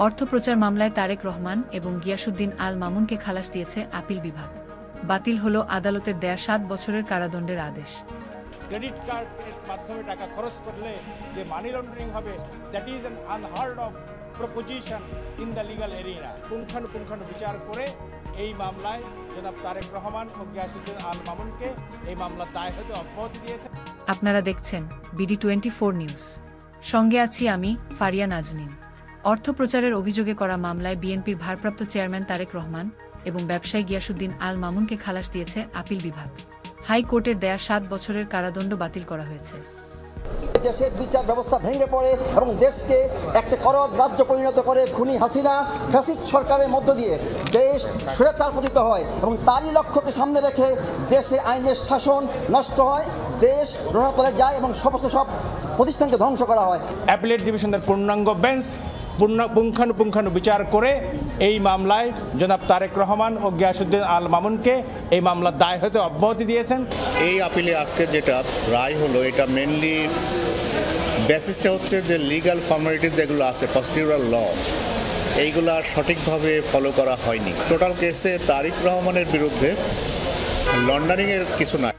অর্থপ্রচার মামলায় তারেক রহমান এবং গিয়াসউদ্দিন আল মামুনকে খালাস দিয়েছে আপিল বিভাগ। বাতিল হলো আদালতের দেয়া 7 বছরের কারাদণ্ডের আদেশ। ক্রেডিট কার্ডের মাধ্যমে টাকা খরচ করলে যে মানি লন্ডারিং হবে, that is an unheard of proposition in the legal arena. পুঙ্খানুপুঙ্খানু বিচার করে এই মামলায় জনাব তারেক রহমান ও গিয়াসউদ্দিন আল মামুনকে এই মামলার দায় হতে অব্যাহতি দিয়েছে। আপনারা দেখছেন BD24 নিউজ। সঙ্গে আছি আমি ফারিয়া নাজনীন। অর্থপ্রচারের অভিযোগে করা মামলায় বিএনপির ভারপ্রাপ্ত চেয়ারম্যান তারেক রহমান এবং ব্যবসায়ী গিয়াসউদ্দিন আল মামুনকে খালাস দিয়েছে আপিল বিভাগ। হাইকোর্টের দেয়া 7 বছরের কারাদণ্ড বাতিল করা হয়েছে। দেশের বিচার ব্যবস্থা ভেঙে পড়ে এবং দেশকে একটা করদ রাজ্য পরিণত করে খুনি হাসিনা ফ্যাসিস্ট সরকারের মধ্য দিয়ে দেশ স্বৈরাচারপতিত হয় এবং তারই লক্ষ্যকে সামনে রেখে দেশে আইনের শাসন নষ্ট হয়, দেশ রণতলে যায় এবং সমস্ত সব প্রতিষ্ঠানকে ধ্বংস করা হয়। অ্যাপিলেট ডিভিশনের পূর্ণাঙ্গ বেঞ্চ পুঙ্খানুপুঙ্খানু বিচার করে এই মামলায় জনাব তারেক রহমান ও গিয়াসউদ্দিন আল মামুনকে এই মামলার দায় হতে অব্যাহতি দিয়েছেন। এই আপিলে আজকে যেটা রায় হলো, এটা মেনলি বেসিসটা হচ্ছে যে লিগ্যাল ফর্মালিটিজ যেগুলো আছে, প্রসিডিউরাল ল, এইগুলা সঠিকভাবে ফলো করা হয়নি। টোটাল কেসে তারেক রহমানের বিরুদ্ধে লন্ডারিংয়ের কিছু নাই।